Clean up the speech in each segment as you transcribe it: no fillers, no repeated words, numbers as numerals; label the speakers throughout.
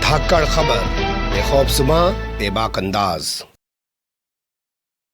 Speaker 1: धाकड़ खबर, बेखौफज़ुमा बेबाक अंदाज।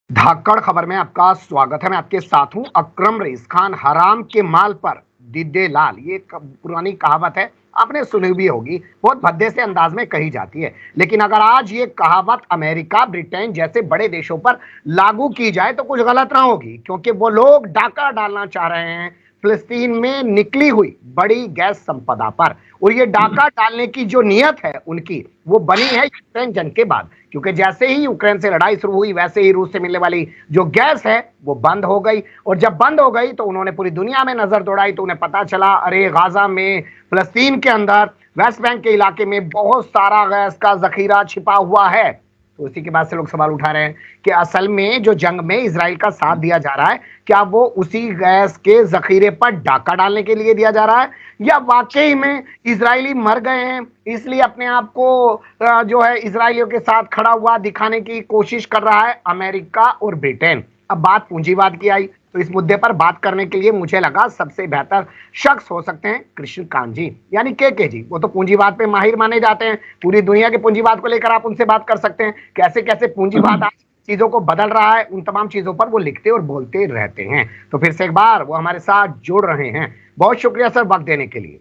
Speaker 2: धाकड़ खबर में आपका स्वागत है। मैं आपके साथ हूं अकरम रईस खान। हराम के माल पर दिद्दे लाल, ये पुरानी कहावत है, आपने सुनी भी होगी, बहुत भद्दे से अंदाज में कही जाती है। लेकिन अगर आज ये कहावत अमेरिका, ब्रिटेन जैसे बड़े देशों पर लागू की जाए तो कुछ गलत ना होगी, क्योंकि वो लोग डाका डालना चाह रहे हैं फिलिस्तीन में निकली हुई बड़ी गैस संपदा पर। और ये डाका डालने की जो नीयत है उनकी, वो बनी है यूक्रेन जंग के बाद, क्योंकि जैसे ही यूक्रेन से लड़ाई शुरू हुई वैसे ही रूस से मिलने वाली जो गैस है वो बंद हो गई। और जब बंद हो गई तो उन्होंने पूरी दुनिया में नजर दौड़ाई, तो उन्हें पता चला अरे गाजा में, फिलिस्तीन के अंदर, वेस्ट बैंक के इलाके में बहुत सारा गैस का जखीरा छिपा हुआ है। तो इसी के बाद से लोग सवाल उठा रहे हैं कि असल में जो जंग में इजराइल का साथ दिया जा रहा है, क्या वो उसी गैस के जखीरे पर डाका डालने के लिए दिया जा रहा है, या वाकई में इजरायली मर गए हैं इसलिए अपने आप को जो है इजरायलियों के साथ खड़ा हुआ दिखाने की कोशिश कर रहा है अमेरिका और ब्रिटेन। अब बात पूंजीवाद की आई, तो इस मुद्दे पर बात करने के लिए मुझे लगा सबसे बेहतर शख्स हो सकते हैं कृष्णकांत जी, यानी के जी। वो तो पूंजीवाद पे माहिर माने जाते हैं, पूरी दुनिया के पूंजीवाद को लेकर आप उनसे बात कर सकते हैं, कैसे कैसे पूंजीवाद आज चीजों को बदल रहा है, उन तमाम चीजों पर वो लिखते और बोलते रहते हैं। तो फिर से एक बार वो हमारे साथ जुड़ रहे हैं। बहुत शुक्रिया सर वक्त देने के लिए।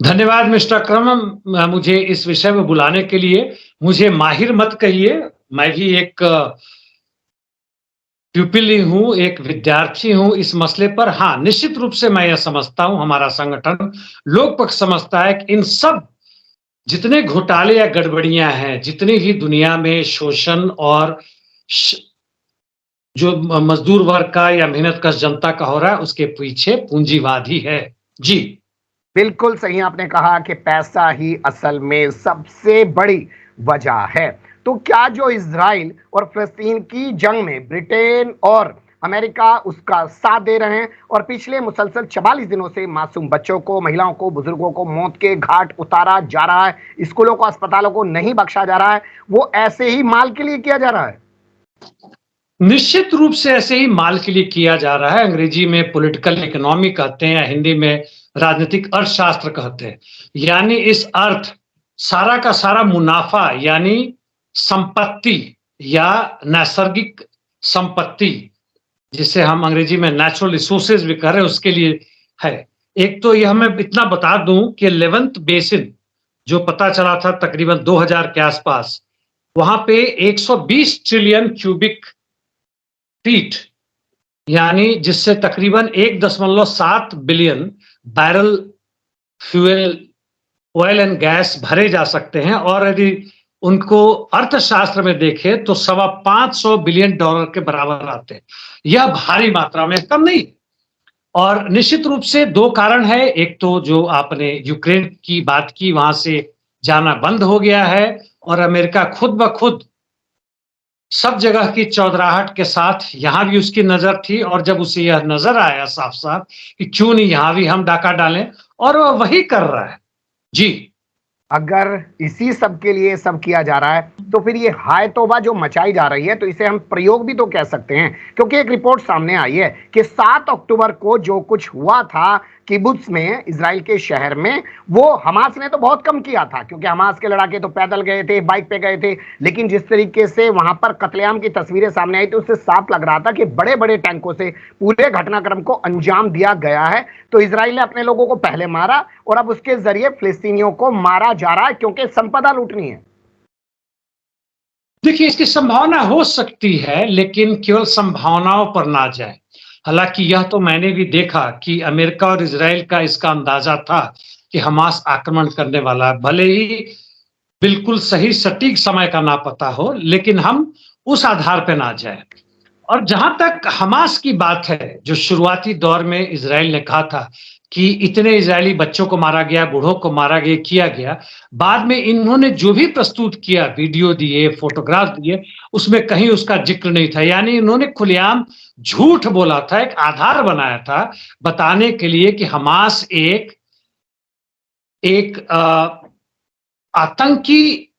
Speaker 3: धन्यवाद मिस्टर अकरम, मुझे इस विषय में बुलाने के लिए। मुझे माहिर मत कहिए, मैं भी एक प्यूपिल ही हूँ, एक विद्यार्थी हूँ इस मसले पर। हाँ, निश्चित रूप से मैं यह समझता हूँ, हमारा संगठन लोकपक्ष समझता है कि इन सब जितने घोटाले या गड़बड़ियां हैं, जितनी भी दुनिया में शोषण और जो मजदूर वर्ग का या मेहनतकश जनता का हो रहा है, उसके पीछे पूंजीवाद ही है। जी
Speaker 2: बिल्कुल सही आपने कहा कि पैसा ही असल में सबसे बड़ी वजह है। तो क्या जो इजराइल और फिलिस्तीन की जंग में ब्रिटेन और अमेरिका उसका साथ दे रहे हैं और पिछले मुसलसल 44 दिनों से मासूम बच्चों को, महिलाओं को, बुजुर्गों को मौत के घाट उतारा जा रहा है, स्कूलों को, अस्पतालों को नहीं बख्शा जा रहा है, वो ऐसे ही माल के लिए किया जा रहा है?
Speaker 3: निश्चित रूप से ऐसे ही माल के लिए किया जा रहा है। अंग्रेजी में पॉलिटिकल इकोनॉमी कहते हैं या हिंदी में राजनीतिक अर्थशास्त्र कहते हैं। यानी इस अर्थ सारा का सारा मुनाफा, यानी संपत्ति या नैसर्गिक संपत्ति, जिसे हम अंग्रेजी में नेचुरल रिसोर्सेज भी कह रहे हैं, उसके लिए है। एक तो यह मैं इतना बता दूं कि लेवंत बेसिन जो पता चला था तकरीबन 2000 के आसपास, वहां पे 120 ट्रिलियन क्यूबिक फीट, यानी जिससे तकरीबन 1.7 billion barrel fuel, oil and gas भरे जा सकते हैं। और यदि उनको अर्थशास्त्र में देखें तो $525 बिलियन के बराबर आते हैं। यह भारी मात्रा में, कम नहीं। और निश्चित रूप से दो कारण है। एक तो जो आपने यूक्रेन की बात की, वहां से जाना बंद हो गया है और अमेरिका खुद ब खुद सब जगह की चौधराहट के साथ यहां भी उसकी नजर थी, और जब उसे यह नजर आया साफ साफ कि क्यों नहीं यहां भी हम डाका डालें, और वह वही कर रहा है। जी,
Speaker 2: अगर इसी सब के लिए सब किया जा रहा है तो फिर ये हाय तौबा जो मचाई जा रही है, तो इसे हम प्रयोग भी तो कह सकते हैं, क्योंकि एक रिपोर्ट सामने आई है कि 7 अक्टूबर को जो कुछ हुआ था किबुत्स में, इजराइल के शहर में, वो हमास ने तो बहुत कम किया था, क्योंकि हमास के लड़ाके तो पैदल गए थे, बाइक पे गए थे। लेकिन जिस तरीके से वहां पर कत्लेआम की तस्वीरें सामने आई थी, उससे साफ लग रहा था कि बड़े बड़े टैंकों से पूरे घटनाक्रम को अंजाम दिया गया है। तो इजराइल ने अपने लोगों को पहले मारा और अब उसके जरिए फिलिस्तीनियों को मारा जा रहा है, क्योंकि संपदा लूटनी है।
Speaker 3: देखिए, इसकी संभावना हो सकती है, लेकिन केवल संभावनाओं पर ना जाए। हालांकि यह तो मैंने भी देखा कि अमेरिका और इजराइल का इसका अंदाजा था कि हमास आक्रमण करने वाला है, भले ही बिल्कुल सही सटीक समय का ना पता हो, लेकिन हम उस आधार पर ना जाए। और जहां तक हमास की बात है, जो शुरुआती दौर में इजराइल ने कहा था कि इतने इजरायली बच्चों को मारा गया, बूढ़ों को मारा गया, किया गया, बाद में इन्होंने जो भी प्रस्तुत किया, वीडियो दिए, फोटोग्राफ दिए, उसमें कहीं उसका जिक्र नहीं था। यानी इन्होंने खुलेआम झूठ बोला था, एक आधार बनाया था बताने के लिए कि हमास एक आतंकी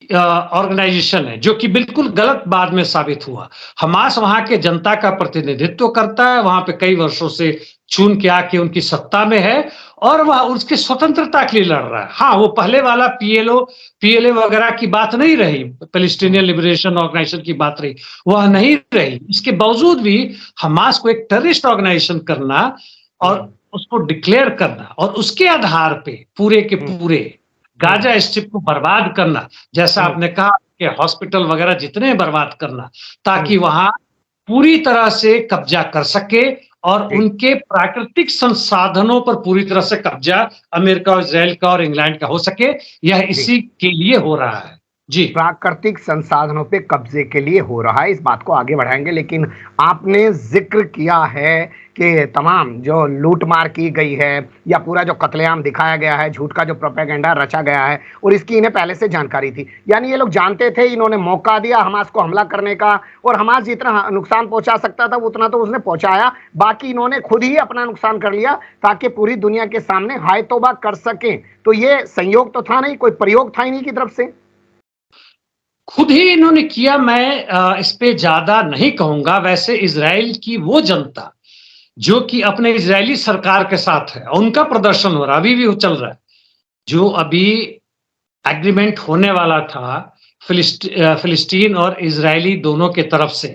Speaker 3: ऑर्गेनाइजेशन है, जो कि बिल्कुल गलत बाद में साबित हुआ। हमास वहां के जनता का प्रतिनिधित्व करता है, वहां पे कई वर्षों से चुन के आके उनकी सत्ता में है और वह उसकी स्वतंत्रता के लिए लड़ रहा है। हाँ, वो पहले वाला पीएलए वगैरह की बात नहीं रही, पैलेस्टीनियन लिबरेशन ऑर्गेनाइजेशन की बात रही, वह नहीं रही। इसके बावजूद भी हमास को एक टेररिस्ट ऑर्गेनाइजेशन करना और उसको डिक्लेयर करना और उसके आधार पे पूरे के पूरे गाजा स्ट्रिप को बर्बाद करना, जैसा आपने कहा कि हॉस्पिटल वगैरह जितने बर्बाद करना, ताकि वहां पूरी तरह से कब्जा कर सके और उनके प्राकृतिक संसाधनों पर पूरी तरह से कब्जा अमेरिका और इजराइल का और इंग्लैंड का हो सके, यह इसी के लिए हो रहा है। जी,
Speaker 2: प्राकृतिक संसाधनों पे कब्जे के लिए हो रहा है, इस बात को आगे बढ़ाएंगे। लेकिन आपने जिक्र किया है कि तमाम जो लूटमार की गई है या पूरा जो कत्लेआम दिखाया गया है, झूठ का जो प्रोपेगेंडा रचा गया है, और इसकी इन्हें पहले से जानकारी थी। यानी ये लोग जानते थे, इन्होंने मौका दिया हमास को हमला करने का, और हमास जितना नुकसान पहुंचा सकता था उतना तो उसने पहुंचाया, बाकी इन्होंने खुद ही अपना नुकसान कर लिया ताकि पूरी दुनिया के सामने हाय तौबा कर सकें। तो ये संयोग तो था नहीं, कोई प्रयोग था इन्हीं की तरफ से?
Speaker 3: खुद ही इन्होंने किया। मैं इस पे ज्यादा नहीं कहूंगा। वैसे इजराइल की वो जनता जो कि अपने इजरायली सरकार के साथ है, उनका प्रदर्शन हो रहा, अभी भी वो चल रहा है। जो अभी एग्रीमेंट होने वाला था फिलिस्तीन और इजरायली दोनों के तरफ से,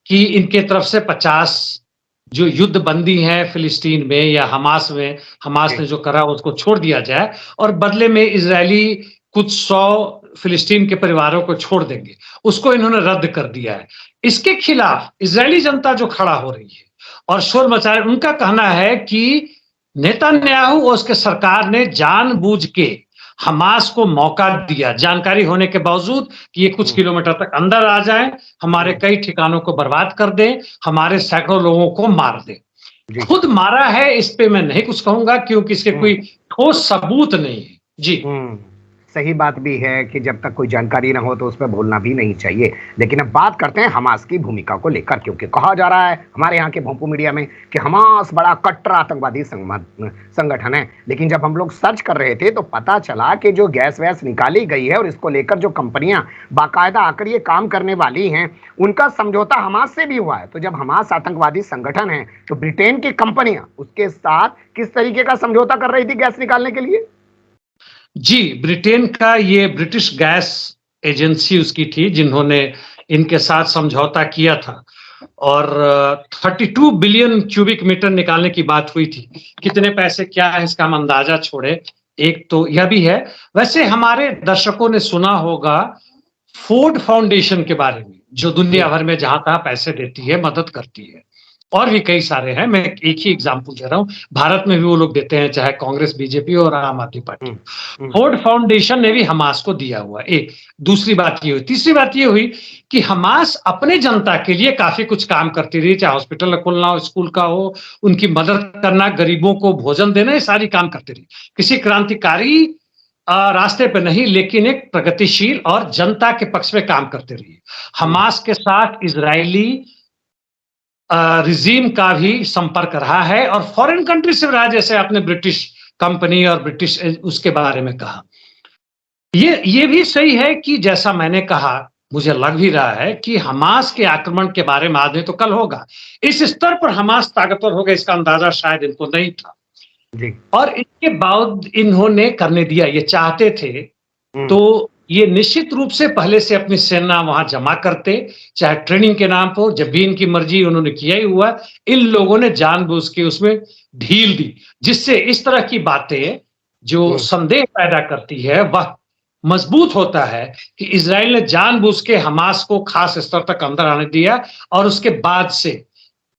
Speaker 3: कि इनके तरफ से 50 जो युद्ध बंदी हैं फिलिस्तीन में या हमास में, हमास ने जो करा उसको छोड़ दिया जाए और बदले में इजरायली कुछ 100 फिलिस्तीन के परिवारों को छोड़ देंगे, उसको इन्होंने रद्द कर दिया है। इसके खिलाफ इजरायली जनता जो खड़ा हो रही है और शोर मचा रही है, उनका कहना है कि नेतन्याहू और उसके सरकार ने जानबूझ के हमास को मौका दिया, जानकारी होने के बावजूद, कि ये कुछ किलोमीटर तक अंदर आ जाएं, हमारे कई ठिकानों को बर्बाद कर दें, हमारे सैकड़ों लोगों को मार दें। खुद मारा है इस पे मैं नहीं कुछ कहूंगा, क्योंकि इसके कोई ठोस सबूत नहीं है। जी,
Speaker 2: सही बात भी है कि जब तक कोई जानकारी ना हो तो उस पर बोलना भी नहीं चाहिए। लेकिन अब बात करते हैं हमास की भूमिका को लेकर, क्योंकि कहा जा रहा है हमारे यहाँ के भोंपू मीडिया में कि हमास बड़ा कट्टर आतंकवादी संगठन है। लेकिन जब हम लोग सर्च कर रहे थे तो पता चला कि जो गैस वैस निकाली गई है और इसको लेकर जो कंपनियां बाकायदा आकर ये काम करने वाली हैं, उनका समझौता हमास से भी हुआ है। तो जब हमास आतंकवादी संगठन है तो ब्रिटेन की कंपनियां उसके साथ किस तरीके का समझौता कर रही थी गैस निकालने के लिए?
Speaker 3: जी, ब्रिटेन का ये ब्रिटिश गैस एजेंसी उसकी थी जिन्होंने इनके साथ समझौता किया था और 32 बिलियन क्यूबिक मीटर निकालने की बात हुई थी। कितने पैसे क्या है इसका हम अंदाजा छोड़े, एक तो यह भी है। वैसे हमारे दर्शकों ने सुना होगा फोर्ड फाउंडेशन के बारे में, जो दुनिया भर में जहां तहां पैसे देती है, मदद करती है, और भी कई सारे हैं। मैं एक ही एग्जांपल दे रहा हूं, भारत में भी वो लोग देते हैं, चाहे कांग्रेस, बीजेपी और आम आदमी पार्टी। फोर्ड फाउंडेशन ने भी हमास को दिया हुआ। एक दूसरी बात ये हुई। तीसरी बात ये हुई कि हमास अपने जनता के लिए काफी कुछ काम करती रही, चाहे हॉस्पिटल खोलना हो, स्कूल का हो, उनकी मदद करना, गरीबों को भोजन देना, ये सारी काम करती रही। किसी क्रांतिकारी रास्ते पे नहीं, लेकिन एक प्रगतिशील और जनता के पक्ष में काम करते रही। हमास के साथ इजरायली रिजीम का भी संपर्क रहा है और फॉरेन कंट्री से रहा, जैसे आपने ब्रिटिश कंपनी और ब्रिटिश उसके बारे में कहा। ये भी सही है कि जैसा मैंने कहा, मुझे लग भी रहा है कि हमास के आक्रमण के बारे में आज नहीं तो कल होगा। इस स्तर पर हमास ताकतवर होगा इसका अंदाजा शायद इनको नहीं था
Speaker 2: जी।
Speaker 3: और इसके बाद इन्होंने करने दिया। ये चाहते थे तो ये निश्चित रूप से पहले से अपनी सेना वहां जमा करते, चाहे ट्रेनिंग के नाम पर, जब भी इनकी मर्जी, उन्होंने किया ही हुआ। इन लोगों ने जानबूझ के उसमें ढील दी, जिससे इस तरह की बातें जो संदेह पैदा करती है वह मजबूत होता है कि इजराइल ने जानबूझ के हमास को खास स्तर तक अंदर आने दिया और उसके बाद से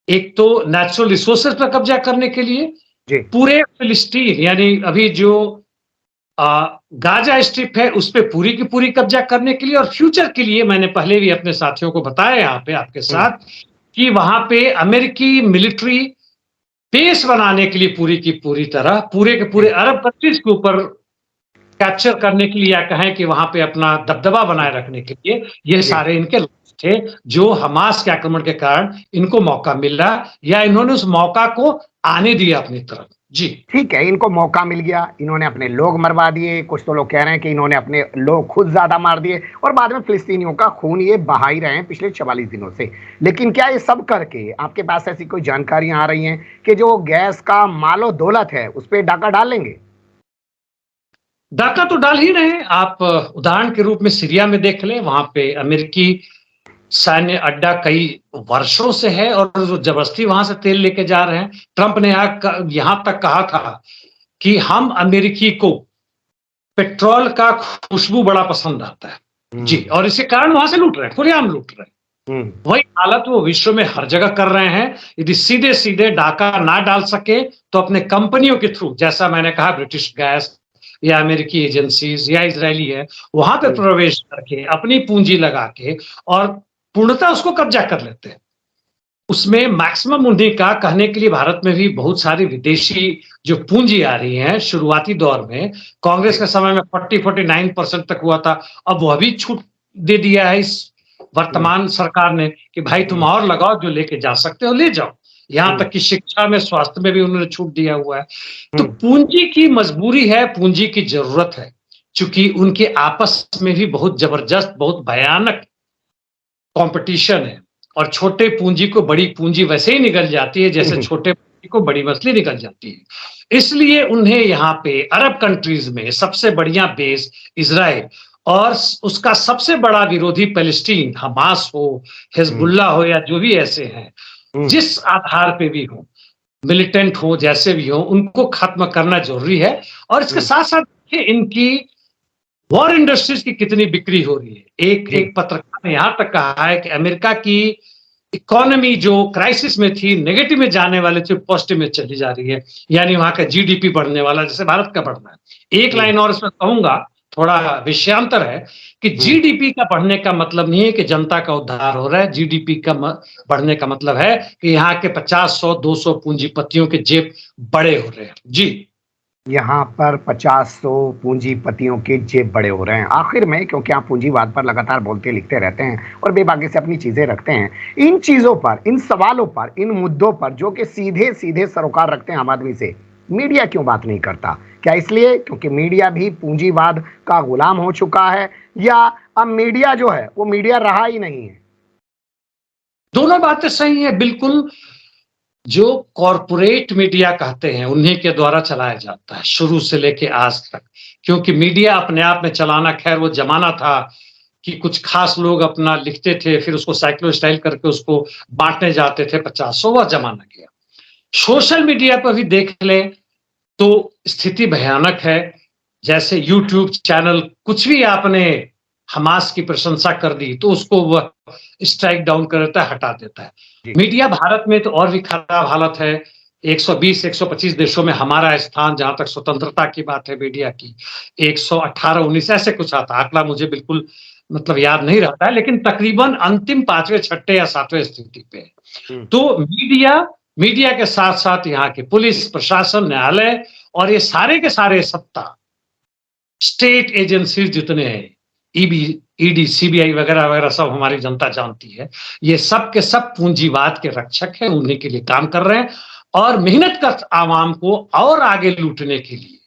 Speaker 3: एक तो नेचुरल रिसोर्सेज पर कब्जा करने के लिए पूरे फिलिस्तीन, यानी अभी जो गाजा स्ट्रिप है उस पे पूरी की पूरी कब्जा करने के लिए, और फ्यूचर के लिए मैंने पहले भी अपने साथियों को बताया यहाँ पे आपके साथ कि वहां पे अमेरिकी मिलिट्री बेस बनाने के लिए पूरी की पूरी तरह पूरे के पूरे अरब कंट्रीज के ऊपर कैप्चर करने के लिए, या कहें कि वहां पे अपना दबदबा बनाए रखने के लिए, ये सारे इनके लक्ष्य थे, जो हमास के आक्रमण के कारण इनको मौका मिला या इन्होंने उस मौका को आने दिया अपनी तरफ। जी।
Speaker 2: ठीक है, इनको मौका मिल गया, इन्होंने अपने लोग मरवा दिए, कुछ तो लोग कह रहे हैं कि इन्होंने अपने लोग खुद ज्यादा मार दिए और बाद में फिलिस्तीनियों का खून ये बहा ही रहे हैं पिछले 44 दिनों से। लेकिन क्या ये सब करके आपके पास ऐसी कोई जानकारियां आ रही हैं कि जो गैस का मालो दौलत है उस पर डाका डाल लेंगे?
Speaker 3: डाका तो डाल ही रहे हैं। आप उदाहरण के रूप में सीरिया में देख लें, वहां पे अमेरिकी सैन्य अड्डा कई वर्षों से है और जो जबरदस्ती वहां से तेल लेके जा रहे हैं। ट्रंप ने यहां तक कहा था कि हम अमेरिकी को पेट्रोल का खुशबू बड़ा पसंद आता है जी, और इसी कारण वहां से लूट रहे हैं, खुलेआम लूट रहे हैं। वही हालत वो विश्व में हर जगह कर रहे हैं। यदि सीधे सीधे डाका ना डाल सके तो अपने कंपनियों के थ्रू, जैसा मैंने कहा ब्रिटिश गैस या अमेरिकी एजेंसीज या इजरायली है, वहां पे प्रवेश करके अपनी पूंजी लगा के और पूर्णतः उसको कब्जा कर लेते हैं। उसमें मैक्सिमम उन्हीं का कहने के लिए भारत में भी बहुत सारी विदेशी जो पूंजी आ रही है। शुरुआती दौर में कांग्रेस के समय में 49% तक हुआ था, अब वह भी छूट दे दिया है इस वर्तमान सरकार ने कि भाई तुम और लगाओ, जो लेके जा सकते हो ले जाओ। यहां तक कि शिक्षा में, स्वास्थ्य में भी उन्होंने छूट दिया हुआ है। तो पूंजी की मजबूरी है, पूंजी की जरूरत है, चूंकि उनके आपस में भी बहुत जबरदस्त, बहुत भयानक कंपटीशन है और छोटे पूंजी को बड़ी पूंजी वैसे ही निगल जाती है जैसे छोटे पूंजी को बड़ी मछली निगल जाती है। इसलिए उन्हें यहाँ पे अरब कंट्रीज में सबसे बढ़िया बेस इजराइल और उसका सबसे बड़ा विरोधी पैलेस्टीन, हमास हो, हिजबुल्लाह हो या जो भी ऐसे हैं, जिस आधार पे भी हो, मिलिटेंट हो, जैसे भी हो, उनको खत्म करना जरूरी है। और इसके साथ साथ इनकी वॉर इंडस्ट्रीज की कितनी बिक्री हो रही है। एक पत्रकार ने यहां तक कहा है कि अमेरिका की इकोनॉमी जो क्राइसिस में थी, नेगेटिव में जाने वाले थे, पॉजिटिव में चली जा रही है, यानी वहां का जीडीपी बढ़ने वाला जैसे भारत का बढ़ना है। एक लाइन और इसमें कहूंगा, थोड़ा विषयांतर है कि जीडीपी का बढ़ने का मतलब नहीं है कि जनता का उद्धार हो रहा है। जीडीपी का बढ़ने का मतलब है कि यहाँ के 50, 100, 200 पूंजीपतियों के जेब बड़े हो रहे हैं जी।
Speaker 2: यहाँ पर 50-100 पूंजीपतियों के जेब बड़े हो रहे हैं। आखिर में, क्योंकि आप पूंजीवाद पर लगातार बोलते लिखते रहते हैं और बेबाकी से अपनी चीजें रखते हैं, इन चीजों पर, इन सवालों पर, इन मुद्दों पर जो कि सीधे सीधे सरोकार रखते हैं आम आदमी से, मीडिया क्यों बात नहीं करता? क्या इसलिए क्योंकि मीडिया भी पूंजीवाद का गुलाम हो चुका है, या अब मीडिया जो है वो मीडिया रहा ही नहीं है?
Speaker 3: दोनों बातें सही है बिल्कुल। जो कॉरपोरेट मीडिया कहते हैं उन्हीं के द्वारा चलाया जाता है शुरू से लेके आज तक, क्योंकि मीडिया अपने आप में चलाना, खैर वो जमाना था कि कुछ खास लोग अपना लिखते थे, फिर उसको साइक्लो स्टाइल करके उसको बांटने जाते थे 50, वह जमाना गया। सोशल मीडिया पर भी देख लें तो स्थिति भयानक है। जैसे यूट्यूब चैनल, कुछ भी आपने हमास की प्रशंसा कर दी तो उसको वह स्ट्राइक डाउन कर देता है, हटा देता है। मीडिया भारत में तो और भी खराब हालत है। 120-125 देशों में हमारा स्थान, जहां तक स्वतंत्रता की बात है मीडिया की, 118-19 ऐसे कुछ आता, आंकड़ा मुझे बिल्कुल मतलब याद नहीं रहता है, लेकिन तकरीबन अंतिम 5वें, 6ठे या 7वें स्थिति पे है। तो मीडिया के साथ साथ यहाँ के पुलिस प्रशासन, न्यायालय और ये सारे के सारे सत्ता, स्टेट एजेंसीज जितने हैं, ईडी, सीबीआई वगैरह वगैरह, सब हमारी जनता जानती है, ये सब के सब पूंजीवाद के रक्षक हैं, उन्हीं के लिए काम कर रहे हैं और मेहनत कर आवाम को और आगे लूटने के लिए।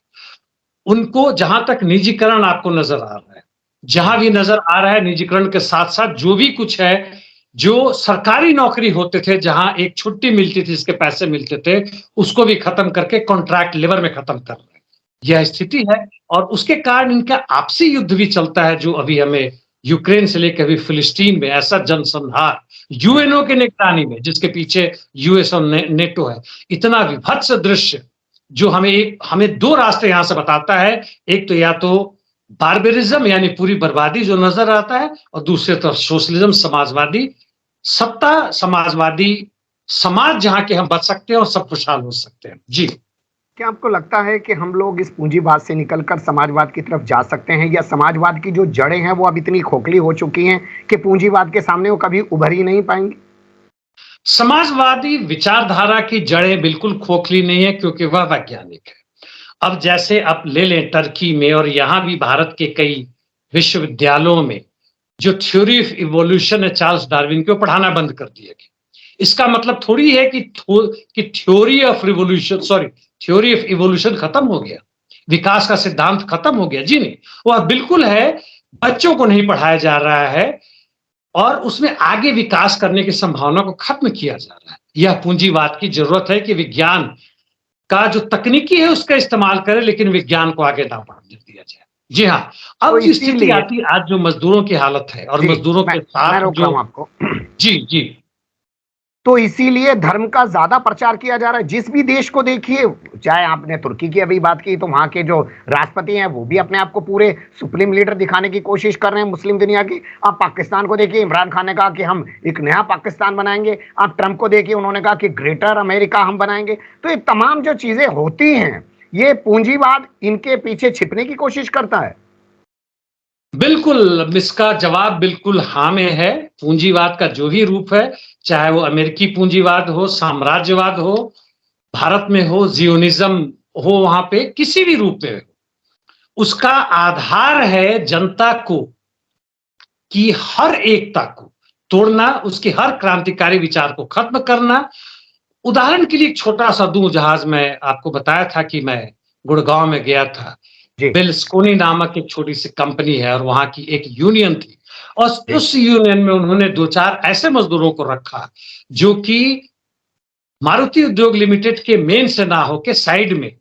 Speaker 3: उनको जहां तक निजीकरण आपको नजर आ रहा है, जहां भी नजर आ रहा है, निजीकरण के साथ साथ जो भी कुछ है, जो सरकारी नौकरी होते थे, जहां एक छुट्टी मिलती थी, जिसके पैसे मिलते थे, उसको भी खत्म करके कॉन्ट्रैक्ट लेबर में खत्म कर रहे हैं। यह स्थिति है और उसके कारण इनका आपसी युद्ध भी चलता है, जो अभी हमें यूक्रेन से लेकर अभी फिलिस्तीन में ऐसा जनसंहार यूएनओ के निगरानी में, जिसके पीछे यूएस और नेटो है, इतना विभत्स दृश्य जो हमें दो रास्ते यहां से बताता है। एक तो या तो बार्बरिज्म यानी पूरी बर्बादी जो नजर आता है, और दूसरी तरफ सोशलिज्म, समाजवादी सत्ता, समाजवादी समाज जहां के हम बच सकते हैं और सब खुशहाल हो सकते हैं जी।
Speaker 2: क्या आपको लगता है कि हम लोग इस पूंजीवाद से निकलकर समाजवाद की तरफ जा सकते हैं, या समाजवाद की जो जड़ें हैं वो अब इतनी खोखली हो चुकी हैं कि पूंजीवाद के सामने वो कभी उभर ही नहीं पाएंगी?
Speaker 3: समाजवादी विचारधारा की जड़ें बिल्कुल खोखली नहीं है, क्योंकि वह वैज्ञानिक है। अब जैसे आप ले लें टर्की में और यहां भी भारत के कई विश्वविद्यालयों में जो थ्योरी ऑफ इवोल्यूशन है चार्ल्स डार्विन को पढ़ाना बंद कर दिया गया। इसका मतलब थोड़ी है कि थ्योरी ऑफ इवोल्यूशन खत्म हो गया, विकास का सिद्धांत खत्म हो गया। जी नहीं, वह बिल्कुल है, बच्चों को नहीं पढ़ाया जा रहा है और उसमें आगे विकास करने की संभावना को खत्म किया जा रहा है। यह पूंजीवाद की जरूरत है कि विज्ञान का जो तकनीकी है उसका इस्तेमाल करे, लेकिन विज्ञान को आगे ना बढ़ने दिया जाए। जी हाँ, अब
Speaker 2: तो
Speaker 3: जो स्थिति
Speaker 2: इसीलिए
Speaker 3: आती, आज जो मजदूरों की हालत है और
Speaker 2: जी,
Speaker 3: मजदूरों
Speaker 2: मैं
Speaker 3: के साथ
Speaker 2: रोक
Speaker 3: जो,
Speaker 2: रहा हूं आपको।
Speaker 3: जी जी,
Speaker 2: तो इसीलिए धर्म का ज्यादा प्रचार किया जा रहा है। जिस भी देश को देखिए, चाहे आपने तुर्की की अभी बात की, तो वहां के जो राष्ट्रपति हैं वो भी अपने आप को पूरे सुप्रीम लीडर दिखाने की कोशिश कर रहे हैं मुस्लिम दुनिया की। आप पाकिस्तान को देखिए, इमरान खान ने कहा कि हम एक नया पाकिस्तान बनाएंगे। आप ट्रंप को देखिए, उन्होंने कहा कि ग्रेटर अमेरिका हम बनाएंगे। तो ये तमाम जो चीजें होती हैं, ये पूंजीवाद इनके पीछे छिपने की कोशिश करता है।
Speaker 3: बिल्कुल, इसका जवाब बिल्कुल हाँ में है। पूंजीवाद का जो भी रूप है, चाहे वो अमेरिकी पूंजीवाद हो, साम्राज्यवाद हो, भारत में हो, जियोनिज्म हो, वहां पे किसी भी रूप में हो, उसका आधार है जनता को की हर एकता को तोड़ना, उसके हर क्रांतिकारी विचार को खत्म करना। उदाहरण के लिए एक छोटा सा दूं, जहाज में आपको बताया था कि मैं गुड़गांव में गया था।
Speaker 2: जी
Speaker 3: बेलस्कोनी नामक एक छोटी सी कंपनी है और वहां की एक यूनियन थी, और
Speaker 2: जी
Speaker 3: उस यूनियन में उन्होंने दो चार ऐसे मजदूरों को रखा जो कि मारुति उद्योग लिमिटेड के मेन से ना होके साइड में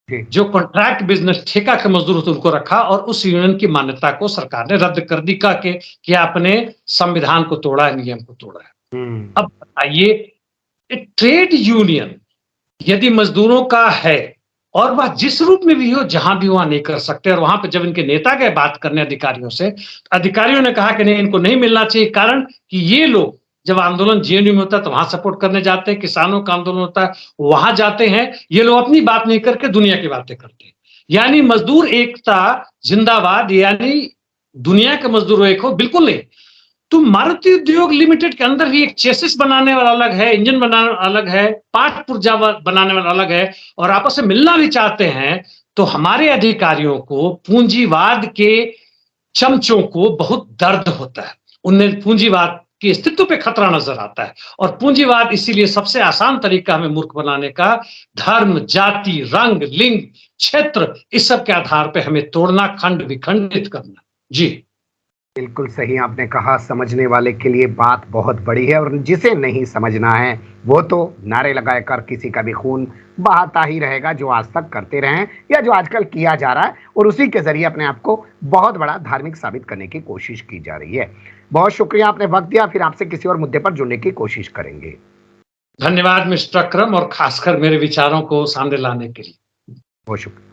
Speaker 2: जी
Speaker 3: जो कॉन्ट्रैक्ट बिजनेस ठेका के मजदूर थे उनको रखा, और उस यूनियन की मान्यता को सरकार ने रद्द कर दी, कहा कि आपने संविधान को तोड़ा है, नियम को तोड़ा है। अब बताइए, ट्रेड यूनियन यदि मजदूरों का है और वह जिस रूप में भी हो, जहां भी वहां नहीं कर सकते, और वहां पर जब इनके नेता गए बात करने अधिकारियों से, अधिकारियों ने कहा कि नहीं, इनको नहीं मिलना चाहिए, कारण कि ये लोग जब आंदोलन जेएनयू में होता है तो वहां सपोर्ट करने जाते हैं, किसानों का आंदोलन होता है वहां जाते हैं, ये लोग अपनी बात नहीं करके दुनिया की बातें करते हैं। यानी मजदूर एकता जिंदाबाद, यानी दुनिया के मजदूर एक हो, बिल्कुल नहीं। तो मारुति उद्योग लिमिटेड के अंदर भी एक चेसिस बनाने वाला अलग है, इंजन बनाने वाला अलग है, पार्ट पुर्जा बनाने वाला अलग है, और आपस में मिलना भी चाहते हैं। तो हमारे अधिकारियों को, पूंजीवाद के चमचों को बहुत दर्द होता है, उन्हें पूंजीवाद के अस्तित्व पे खतरा नजर आता है, और पूंजीवाद इसीलिए सबसे आसान तरीका हमें मूर्ख बनाने का, धर्म, जाति, रंग, लिंग, क्षेत्र, इस सब के आधार पे हमें तोड़ना, खंड विखंडित करना। जी
Speaker 2: बिल्कुल सही आपने कहा। समझने वाले के लिए बात बहुत बड़ी है, और जिसे नहीं समझना है वो तो नारे लगाकर किसी का भी खून बहाता ही रहेगा, जो आज तक करते रहे हैं या जो आजकल किया जा रहा है, और उसी के जरिए अपने आप को बहुत बड़ा धार्मिक साबित करने की कोशिश की जा रही है। बहुत शुक्रिया, आपने वक्त दिया। फिर आपसे किसी और मुद्दे पर जुड़ने की कोशिश करेंगे।
Speaker 3: धन्यवाद मिस्टर अकरम, और खासकर मेरे विचारों को सामने लाने के लिए।
Speaker 2: बहुत शुक्रिया।